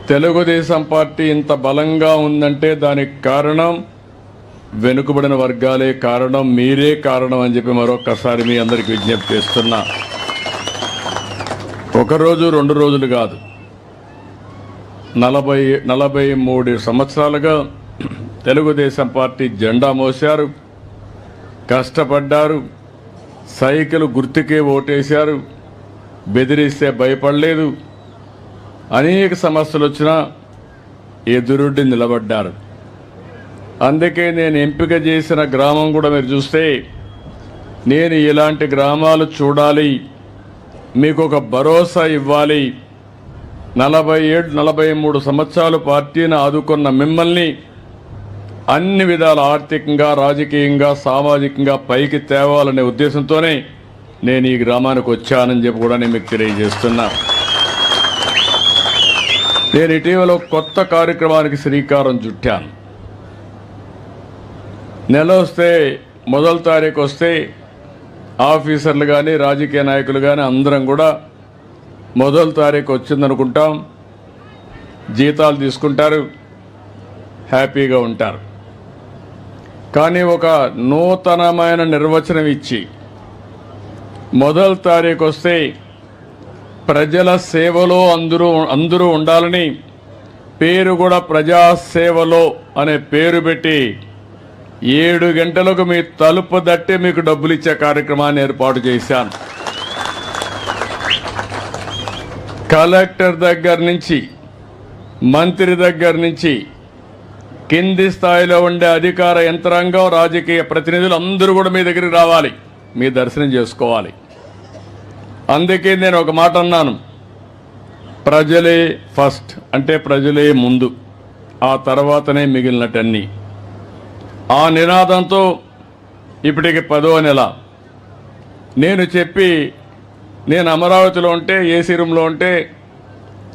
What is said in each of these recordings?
Telugu Desam party ఇంత బలంగా ఉందంటే దానికి కారణం వెనుకబడిన వర్గాలే కారణం, మీరే కారణం అని చెప్పి మరొకసారి మీ అందరికి విజ్ఞప్తి చేస్తున్నా. ఒకరోజు 2 రోజులు కాదు, 43 సంవత్సరాలుగా తెలుగుదేశం పార్టీ జెండా మోశారు, కష్టపడ్డారు, సైకిల్ గుర్తుకే ఓటేశారు, బెదిరిస్తే భయపడలేదు. అనేక సమస్యలు వచ్చినా ఎదురుడ్డి నిలబడ్డారు. అందుకే నేను ఎంపిక చేసిన గ్రామం కూడా మీరు చూస్తే, నేను ఇలాంటి గ్రామాలు చూడాలి, మీకు ఒక భరోసా ఇవ్వాలి. 43 సంవత్సరాలు పార్టీని ఆదుకున్న మిమ్మల్ని అన్ని విధాల ఆర్థికంగా, రాజకీయంగా, సామాజికంగా పైకి తేవాలనే ఉద్దేశంతోనే నేను ఈ గ్రామానికి వచ్చానని చెప్పి కూడా నేను మీకు తెలియజేస్తున్నా. నేను ఇటీవల కొత్త కార్యక్రమానికి శ్రీకారం చుట్టాను. నెల వస్తే, మొదటి తారీఖు వస్తే ఆఫీసర్లు కానీ, రాజకీయ నాయకులు కానీ అందరం కూడా మొదటి తారీఖు వచ్చిందనుకుంటాం, జీతాలు తీసుకుంటారు, హ్యాపీగా ఉంటారు. కానీ ఒక నూతనమైన నిర్వచనం ఇచ్చి మొదటి తారీఖు వస్తే ప్రజల సేవలో అందరూ ఉండాలని, పేరు కూడా ప్రజాసేవలో అనే పేరు పెట్టి 7 గంటలకు మీ తలుపు దట్టి మీకు డబ్బులు ఇచ్చే కార్యక్రమాన్ని ఏర్పాటు చేశాను. కలెక్టర్ దగ్గర నుంచి, మంత్రి దగ్గర నుంచి, కింది స్థాయిలో ఉండే అధికార యంత్రాంగం, రాజకీయ ప్రతినిధులు అందరూ కూడా మీ దగ్గరికి రావాలి, మీ దర్శనం చేసుకోవాలి. అందుకే నేను ఒక మాట అన్నాను, ప్రజలే ఫస్ట్, అంటే ప్రజలే ముందు, ఆ తర్వాతనే మిగిలినటన్నీ. ఆ నినాదంతో ఇప్పటికి 10వ నెల నేను చెప్పి, నేను అమరావతిలో ఉంటే, ఏసీ రూమ్లో ఉంటే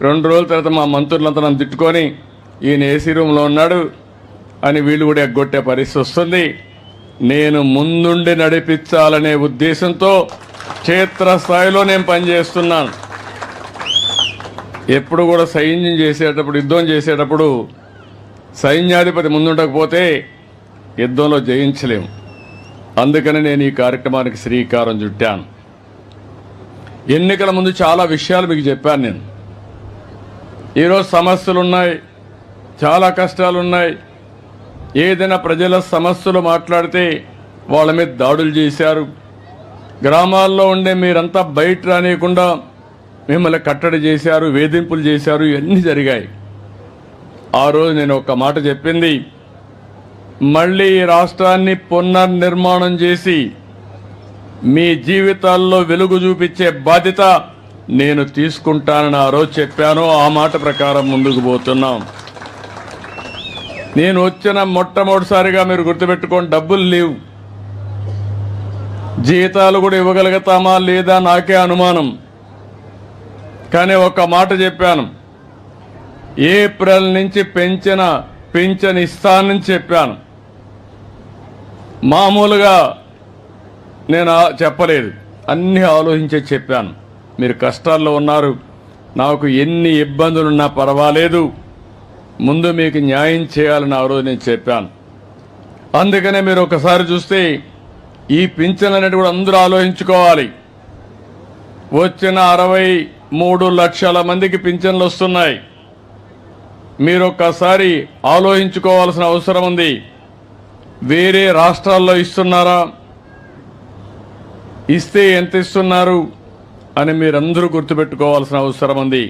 2 రోజుల తర్వాత మా మంత్రులంతా నన్ను తిట్టుకొని ఈయన ఏసీ రూమ్లో ఉన్నాడు అని వీళ్ళు కూడా ఎగ్గొట్టే పరిస్థితి వస్తుంది. నేను ముందుండి నడిపించాలనే ఉద్దేశంతో క్షేత్రస్థాయిలో నేను పనిచేస్తున్నాను. ఎప్పుడు కూడా సైన్యం చేసేటప్పుడు, యుద్ధం చేసేటప్పుడు సైన్యాధిపతి ముందుండకపోతే యుద్ధంలో జయించలేము. అందుకని నేను ఈ కార్యక్రమానికి శ్రీకారం చుట్టాను. ఎన్నికల ముందు చాలా విషయాలు మీకు చెప్పాను నేను. ఈరోజు సమస్యలు ఉన్నాయి, చాలా కష్టాలు ఉన్నాయి. ఏదైనా ప్రజల సమస్యలు మాట్లాడితే వాళ్ళ మీద దాడులు చేశారు. గ్రామాల్లో ఉండే మీరంతా బయట రానియకుండా మిమ్మల్ని కట్టడి చేశారు, వేధింపులు చేశారు, ఇవన్నీ జరిగాయి. ఆ రోజు నేను ఒక మాట చెప్పింది, మళ్ళీ ఈ రాష్ట్రాన్ని పునర్నిర్మాణం చేసి మీ జీవితాల్లో వెలుగు చూపించే బాధ్యత నేను తీసుకుంటానని ఆ రోజు చెప్పాను. ఆ మాట ప్రకారం ముందుకు పోతున్నాం. నేను వచ్చిన మొట్టమొదటిసారిగా మీరు గుర్తుపెట్టుకోండి, డబ్బులు లేవు, జీతాలు కూడా ఇవ్వగలుగుతామా లేదా నాకే అనుమానం. కానీ ఒక మాట చెప్పాను, ఏప్రిల్ నుంచి పింఛన్ ఇస్తానని చెప్పాను. మామూలుగా నేను చెప్పలేదు, అన్నీ ఆలోచించే చెప్పాను. మీరు కష్టాల్లో ఉన్నారు, నాకు ఎన్ని ఇబ్బందులున్నా పర్వాలేదు, ముందు మీకు న్యాయం చేయాలని ఆ రోజు నేను చెప్పాను. అందుకనే మీరు ఒకసారి చూస్తే ఈ పింఛన్ అనేది కూడా అందరూ ఆలోచించుకోవాలి. వచ్చిన 63 లక్షల మందికి పింఛన్లు వస్తున్నాయి. మీరు ఒక్కసారి ఆలోచించుకోవాల్సిన అవసరం ఉంది. వేరే రాష్ట్రాల్లో ఇస్తున్నారా, ఇస్తే ఎంత ఇస్తున్నారు అని మీరందరూ గుర్తుపెట్టుకోవాల్సిన అవసరం ఉంది.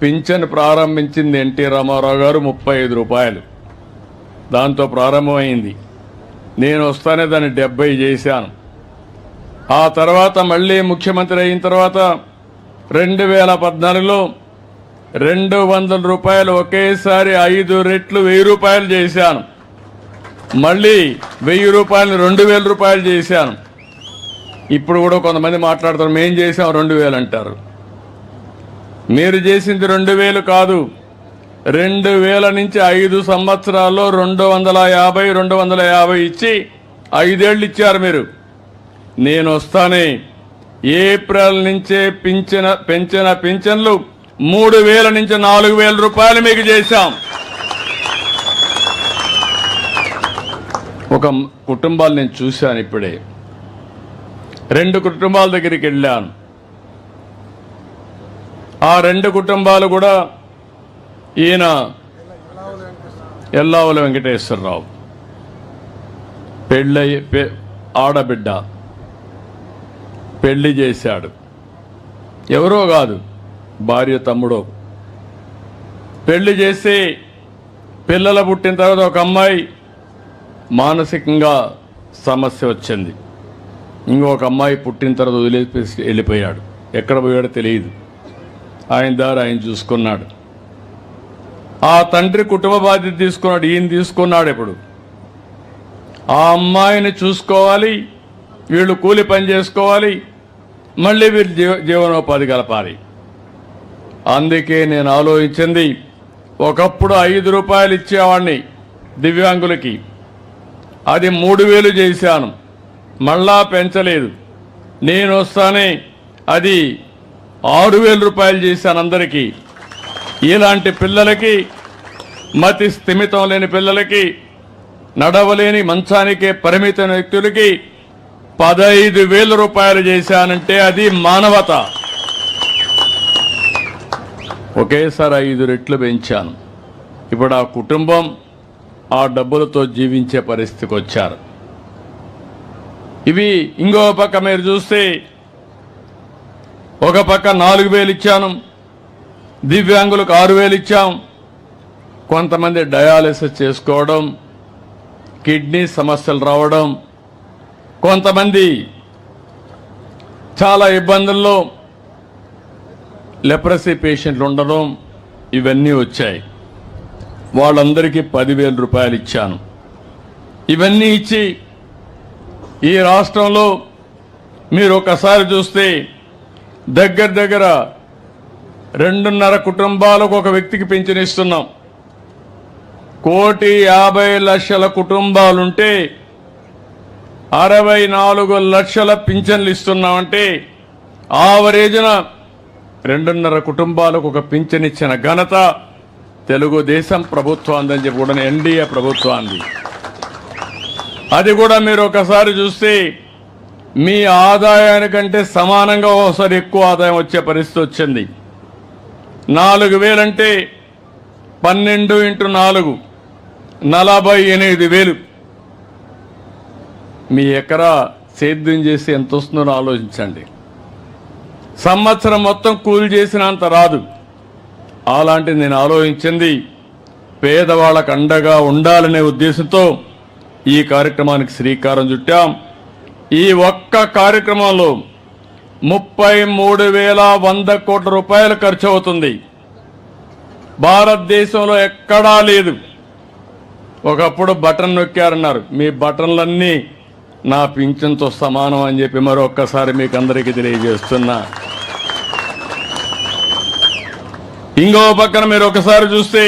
పింఛన్ ప్రారంభించింది ఎన్టీ రామారావు గారు 35 రూపాయలు, దాంతో ప్రారంభమైంది. నేను వస్తానే దాన్ని 70 చేశాను. ఆ తర్వాత మళ్ళీ ముఖ్యమంత్రి అయిన తర్వాత 2014లో 200 రూపాయలు ఒకేసారి 5 రెట్లు 1000 రూపాయలు చేశాను. మళ్ళీ 1000 రూపాయలు 2000 రూపాయలు చేశాను. ఇప్పుడు కూడా కొంతమంది మాట్లాడతారు, మేం చేసాం 2000 అంటారు. మీరు చేసింది 2000 కాదు, 2000 నుంచి 5 సంవత్సరాల్లో 250 ఇచ్చి 5 ఏళ్ళు ఇచ్చారు మీరు. నేను వస్తానే ఏప్రిల్ నుంచే పెంచిన పింఛన్లు 3,000 నుంచి 4,000 రూపాయలు మీకు చేశాం. ఒక కుటుంబాలు నేను చూశాను ఇప్పుడే, 2 కుటుంబాల దగ్గరికి వెళ్ళాను. ఆ 2 కుటుంబాలు కూడా ఈయన ఎల్లావుల వెంకటేశ్వరరావు, ఆడబిడ్డ పెళ్లి చేశాడు. ఎవరో కాదు, భార్య తమ్ముడో. పెళ్లి చేసి పిల్లలు పుట్టిన తర్వాత ఒక అమ్మాయి మానసికంగా సమస్య వచ్చింది. ఇంకొక అమ్మాయి పుట్టిన తర్వాత వదిలేసి వెళ్ళిపోయాడు. ఎక్కడ పోయాడో తెలియదు. ఆయన దారి ఆయన చూసుకున్నాడు. ఆ తండ్రి కుటుంబ బాధ్యత తీసుకున్నాడు. ఈయన తీసుకున్నాడు. ఇప్పుడు ఆ అమ్మాయిని చూసుకోవాలి, వీళ్ళు కూలి పని చేసుకోవాలి, మళ్ళీ వీళ్ళు జీవనోపాధి కలపాలి. అందుకే నేను ఆలోచించింది, ఒకప్పుడు 5 రూపాయలు ఇచ్చేవాడిని దివ్యాంగులకి, అది 3,000 చేశాను. మళ్ళా పెంచలేదు. నేను వస్తానే అది 6,000 రూపాయలు చేశాను అందరికీ. ఇలాంటి పిల్లలకి, మతి స్థిమితం లేని పిల్లలకి, నడవలేని మంచానికే పరిమితమైన వ్యక్తులకి 15,000 రూపాయలు చేశానంటే అది మానవత. ఒకేసారి 5 రెట్లు పెంచాను. ఇప్పుడు ఆ కుటుంబం ఆ డబ్బులతో జీవించే పరిస్థితికి వచ్చారు. ఇవి ఇంకో పక్క మీరు చూస్తే, ఒక పక్క 4,000 ఇచ్చాను, దివ్యాంగులకు 6,000 ఇచ్చాం. కొంతమంది డయాలసిస్ చేసుకోవడం, కిడ్నీ సమస్యలు రావడం, కొంతమంది చాలా ఇబ్బందుల్లో లెప్రసీ పేషెంట్లు ఉండడం, ఇవన్నీ వచ్చాయి. వాళ్ళందరికీ 10,000 రూపాయలు ఇచ్చాను. ఇవన్నీ ఇచ్చి ఈ రాష్ట్రంలో మీరు ఒకసారి చూస్తే దగ్గర దగ్గర 2.5 కుటుంబాలకు ఒక వ్యక్తికి పింఛన్ ఇస్తున్నాం. 1,50,00,000 కుటుంబాలుంటే 64 లక్షల పింఛన్లు ఇస్తున్నామంటే ఆవరేజ్న 2.5 కుటుంబాలకు ఒక పింఛన్ ఇచ్చిన ఘనత తెలుగుదేశం ప్రభుత్వాన్ని చెప్పి కూడా ఎన్డీఏ ప్రభుత్వాన్ని. అది కూడా మీరు ఒకసారి చూస్తే మీ ఆదాయానికంటే సమానంగా ఒకసారి ఎక్కువ ఆదాయం వచ్చే పరిస్థితి వచ్చింది. 4,000 అంటే 12 × 4 48,000. మీ ఎకరా సేద్యం చేసి ఎంత వస్తుందో ఆలోచించండి. సంవత్సరం మొత్తం కూలి చేసినంత రాదు. అలాంటిది నేను ఆలోచించింది పేదవాళ్ళకు అండగా ఉండాలనే ఉద్దేశంతో ఈ కార్యక్రమానికి శ్రీకారం చుట్టాం. ఈ ఒక్క కార్యక్రమంలో 33,100 కోట్ల రూపాయలు ఖర్చు అవుతుంది. భారతదేశంలో ఎక్కడా లేదు. ఒకప్పుడు బటన్ నొక్కారన్నారు, మీ బటన్లన్నీ నా పింఛన్తో సమానం అని చెప్పి మరొక్కసారి మీకు అందరికీ తెలియజేస్తున్నా. ఇంకో పక్కన మీరు ఒకసారి చూస్తే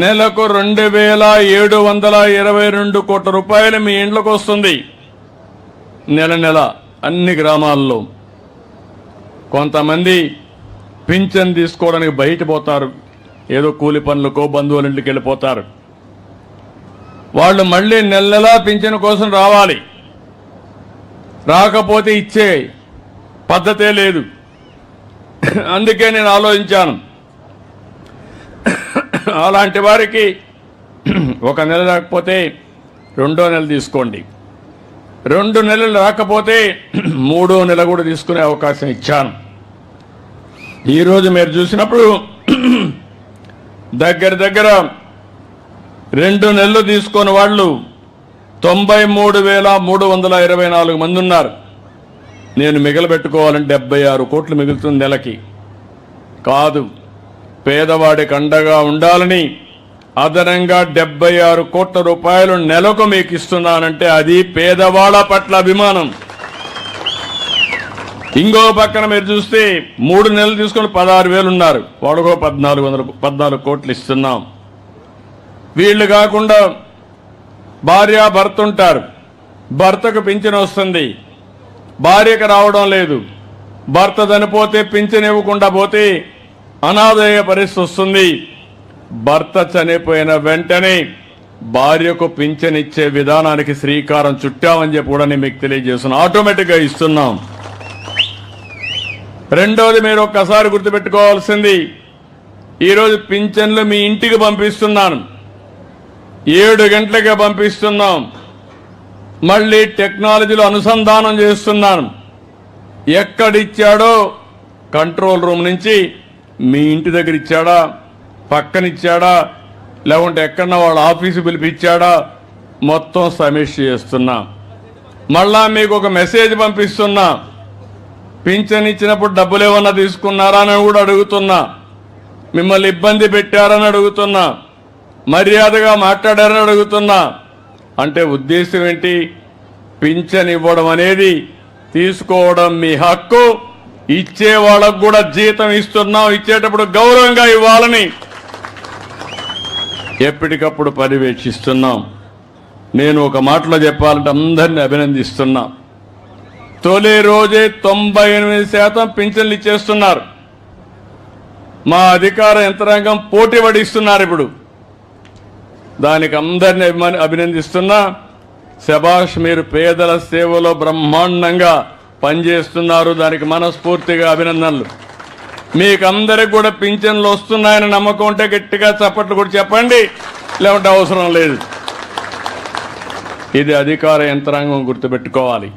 నెలకు 2,722 కోట్ల రూపాయలు మీ ఇంట్లోకి వస్తుంది నెల నెల అన్ని గ్రామాల్లో. కొంతమంది పింఛన్ తీసుకోవడానికి బయట పోతారు, ఏదో కూలి పనులకో బంధువుల ఇంటికి వెళ్ళిపోతారు. వాళ్ళు మళ్ళీ నెల నెలా పింఛన్ కోసం రావాలి. రాకపోతే ఇచ్చే పద్ధతే లేదు. అందుకే నేను ఆలోచించాను, అలాంటి వారికి ఒక నెల రాకపోతే 2వ నెల తీసుకోండి, 2 నెలలు రాకపోతే 3వ నెల కూడా తీసుకునే అవకాశం ఇచ్చాను. ఈరోజు మీరు చూసినప్పుడు దగ్గర దగ్గర 2 నెలలు తీసుకున్న వాళ్ళు 93,324 మంది ఉన్నారు. నేను మిగలబెట్టుకోవాలంటే 76 కోట్లు మిగులుతుంది నెలకి. కాదు, పేదవాడికి అండగా ఉండాలని అదనంగా 76 కోట్ల రూపాయలు నెలకు మీకు ఇస్తున్నానంటే అది పేదవాళ్ళ పట్ల అభిమానం. ఇంకో పక్కన మీరు చూస్తే 3 నెలలు తీసుకుని 16,000 ఉన్నారు, వాడుకో 14 కోట్లు ఇస్తున్నాం. వీళ్ళు కాకుండా భార్య భర్త ఉంటారు, భర్తకు పింఛన్ వస్తుంది, భార్యకు రావడం లేదు. భర్త చనిపోతే పింఛన్ ఇవ్వకుండా పోతే అనాథయ్యే పరిస్థితి వస్తుంది. భర్త చనిపోయిన వెంటనే భార్యకు పింఛనిచ్చే విధానానికి శ్రీకారం చుట్టామని చెప్పి కూడా నేను మీకు తెలియజేస్తున్నాను. ఆటోమేటిక్గా ఇస్తున్నాం. రెండోది, మీరు ఒక్కసారి గుర్తుపెట్టుకోవాల్సింది, ఈరోజు పింఛన్లు మీ ఇంటికి పంపిస్తున్నాను. 7 గంటలకే పంపిస్తున్నాం. మళ్ళీ టెక్నాలజీలో అనుసంధానం చేస్తున్నాను. ఎక్కడిచ్చాడో కంట్రోల్ రూమ్ నుంచి మీ ఇంటి దగ్గర ఇచ్చాడా, పక్కనిచ్చాడా, లేకుంటే ఎక్కడన్నా వాళ్ళ ఆఫీసు పిలిపించాడా, మొత్తం సమీక్ష చేస్తున్నా. మళ్ళా మీకు ఒక మెసేజ్ పంపిస్తున్నా. పింఛన్ ఇచ్చినప్పుడు డబ్బులు ఏమన్నా తీసుకున్నారా అని కూడా అడుగుతున్నా. మిమ్మల్ని ఇబ్బంది పెట్టారని అడుగుతున్నా. మర్యాదగా మాట్లాడారని అడుగుతున్నా. అంటే ఉద్దేశం ఏంటి? పింఛన్ ఇవ్వడం అనేది తీసుకోవడం మీ హక్కు. ఇచ్చే వాళ్ళకు కూడా జీతం ఇస్తున్నాం. ఇచ్చేటప్పుడు గౌరవంగా ఇవ్వాలని ఎప్పటికప్పుడు పర్యవేక్షిస్తున్నాం. నేను ఒక మాటలో చెప్పాలంటే అందరినీ అభినందిస్తున్నా. తొలి రోజే 98% పింఛన్లు ఇచ్చేస్తున్నారు. మా అధికార యంత్రాంగం పోటీ పడిస్తున్నారు. ఇప్పుడు దానికి అందరినీ అభినందిస్తున్నా. శభాష్, మీరు పేదల సేవలో బ్రహ్మాండంగా పనిచేస్తున్నారు. దానికి మనస్ఫూర్తిగా అభినందనలు. మీకు అందరికి కూడా పింఛన్లు వస్తున్నాయని నమ్మకం ఉంటే గట్టిగా చప్పట్లు కూడా చెప్పండి, లేకుంటే అవసరం లేదు. ఇది అధికార యంత్రాంగం గుర్తుపెట్టుకోవాలి.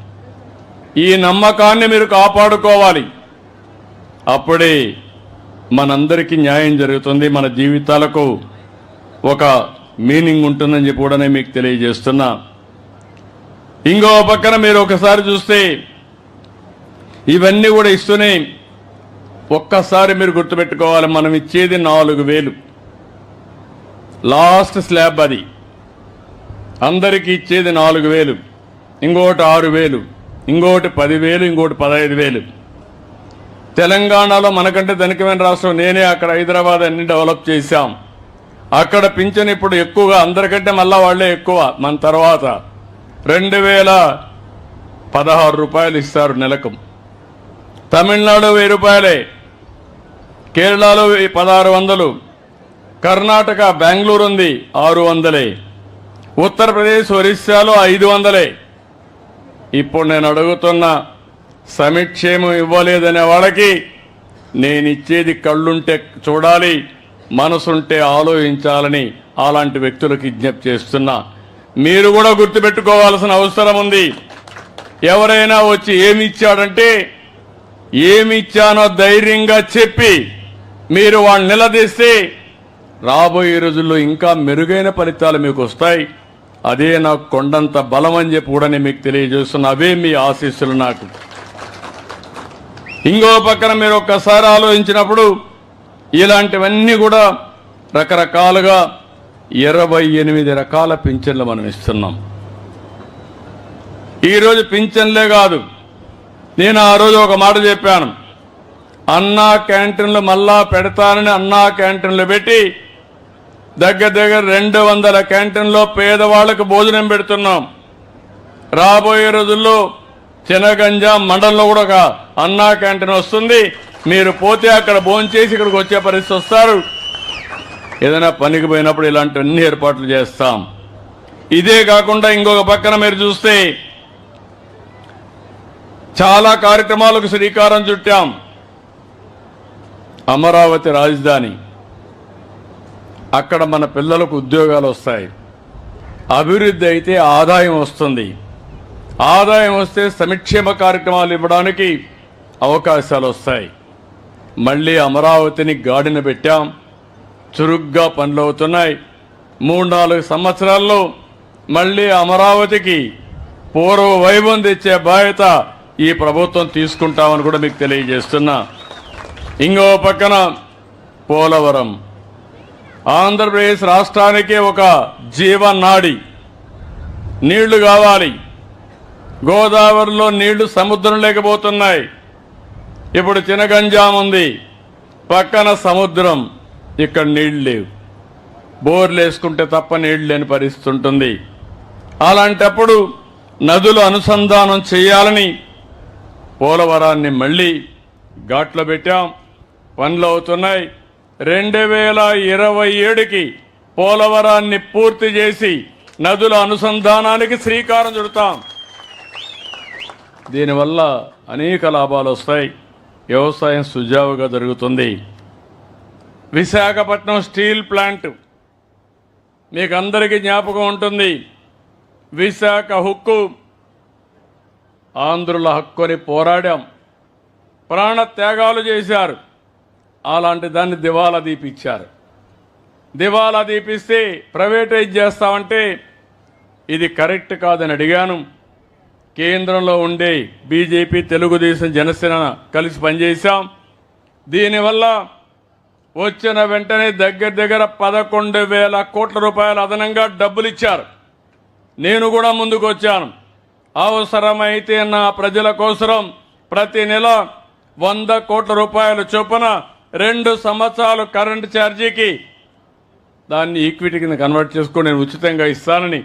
ఈ నమ్మకాన్ని మీరు కాపాడుకోవాలి. అప్పుడే మనందరికీ న్యాయం జరుగుతుంది. మన జీవితాలకు ఒక మీనింగ్ ఉంటుందని చెప్పి కూడా నేను మీకు తెలియజేస్తున్నా. ఇంకో పక్కన మీరు ఒకసారి చూస్తే ఇవన్నీ కూడా ఇస్తూనే ఒక్కసారి మీరు గుర్తుపెట్టుకోవాలి, మనం ఇచ్చేది 4000 లాస్ట్ స్లాబ్. అది అందరికీ ఇచ్చేది 4000, ఇంకోటి 6000, ఇంకోటి 10,000, ఇంకోటి 15,000. తెలంగాణలో మనకంటే ధనికమైన రాష్ట్రం. నేనే అక్కడ హైదరాబాద్ అన్ని డెవలప్ చేశాం. అక్కడ పింఛన్ ఇప్పుడు ఎక్కువగా, అందరికంటే మళ్ళా వాళ్లే ఎక్కువ. మన తర్వాత 2016 రూపాయలు ఇస్తారు నెలకు. తమిళనాడు 1000 రూపాయలే, కేరళలో 1600, కర్ణాటక బెంగళూరు ఉంది 600, ఉత్తరప్రదేశ్ ఒరిస్సాలో 500. ఇప్పుడు నేను అడుగుతున్న, సమిక్షేమం ఇవ్వలేదనే వాళ్ళకి నేను ఇచ్చేది కళ్ళుంటే చూడాలి, మనసుంటే ఆలోచించాలని అలాంటి వ్యక్తులకు విజ్ఞప్తి చేస్తున్నా. మీరు కూడా గుర్తుపెట్టుకోవాల్సిన అవసరం ఉంది. ఎవరైనా వచ్చి ఏమి ఇచ్చాడంటే ఏమి ఇచ్చానో ధైర్యంగా చెప్పి మీరు వాళ్ళని నిలదీస్తే రాబోయే రోజుల్లో ఇంకా మెరుగైన ఫలితాలు మీకు వస్తాయి. అదే నాకు కొండంత బలం అని చెప్పి కూడా నేను మీకు తెలియజేస్తున్నా. అవే మీ ఆశీస్సులు నాకు. ఇంకో పక్కన మీరు ఒక్కసారి ఆలోచించినప్పుడు ఇలాంటివన్నీ కూడా రకరకాలుగా 28 రకాల పింఛన్లు మనం ఇస్తున్నాం. ఈరోజు పింఛన్లే కాదు, నేను ఆ రోజు ఒక మాట చెప్పాను. అన్నా క్యాంటీన్లు మళ్ళా పెడతానని అన్నా క్యాంటీన్లు పెట్టి దగ్గర 200 క్యాంటీన్లో పేదవాళ్లకు భోజనం పెడుతున్నాం. రాబోయే రోజుల్లో చినగంజ మండలంలో కూడా ఒక అన్నా క్యాంటీన్ వస్తుంది. మీరు పోతే అక్కడ భోంచేసి ఇక్కడికి వచ్చే పరిస్థితి వస్తారు. ఏదైనా పనికి పోయినప్పుడు ఇలాంటివన్నీ ఏర్పాట్లు చేస్తాం. ఇదే కాకుండా ఇంకొక పక్కన మీరు చూస్తే చాలా కార్యక్రమాలకు శ్రీకారం చుట్టాం. అమరావతి రాజధాని, అక్కడ మన పిల్లలకు ఉద్యోగాలు వస్తాయి. అభివృద్ధి అయితే ఆదాయం వస్తుంది. ఆదాయం వస్తే సంక్షేమ కార్యక్రమాలు ఇవ్వడానికి అవకాశాలు వస్తాయి. మళ్ళీ అమరావతిని గాడిన పెట్టాం. చురుగ్గా పనులు అవుతున్నాయి. 3-4 సంవత్సరాల్లో మళ్ళీ అమరావతికి పూర్వ వైభవం తెచ్చే బాధ్యత ఈ ప్రభుత్వం తీసుకుంటామని కూడా మీకు తెలియజేస్తున్నా. ఇంకో పక్కన పోలవరం, ఆంధ్రప్రదేశ్ రాష్ట్రానికే ఒక జీవనాడి. నీళ్లు కావాలి. గోదావరిలో నీళ్లు సముద్రం లేకపోతున్నాయి. ఇప్పుడు చినగంజాం ఉంది, పక్కన సముద్రం, ఇక్కడ నీళ్లు లేవు. బోర్లు వేసుకుంటే తప్ప నీళ్లు లేని పరిస్థితి ఉంటుంది. అలాంటప్పుడు నదులు అనుసంధానం చేయాలని పోలవరాన్ని మళ్ళీ ఘాట్లో పెట్టాం. పనులు అవుతున్నాయి. 2027కి పోలవరాన్ని పూర్తి చేసి నదుల అనుసంధానానికి శ్రీకారం చుడతాం. దీనివల్ల అనేక లాభాలు వస్తాయి. వ్యవసాయం సుజావుగా జరుగుతుంది. విశాఖపట్నం స్టీల్ ప్లాంట్ మీకు అందరికీ జ్ఞాపకం ఉంటుంది. విశాఖ హక్కు ఆంధ్రుల హక్కుని పోరాడాం, ప్రాణ త్యాగాలు చేశారు. అలాంటి దాన్ని దివాలా దీపిచ్చారు. దివాలా దీపిస్తే ప్రైవేటైజ్ చేస్తామంటే ఇది కరెక్ట్ కాదని అడిగాను. కేంద్రంలో ఉండే బీజేపీ, తెలుగుదేశం, జనసేన కలిసి పనిచేశాం. దీనివల్ల వచ్చిన వెంటనే దగ్గర 11,000 కోట్ల రూపాయలు అదనంగా డబ్బులు ఇచ్చారు. నేను కూడా ముందుకు వచ్చాను. అవసరమైతే నా ప్రజల కోసం ప్రతి నెల 100 కోట్ల రూపాయల చొప్పున 2 సంవత్సరాలు కరెంటు ఛార్జీకి దాన్ని ఈక్విటీ కింద కన్వర్ట్ చేసుకొని నేను ఉచితంగా ఇస్తానని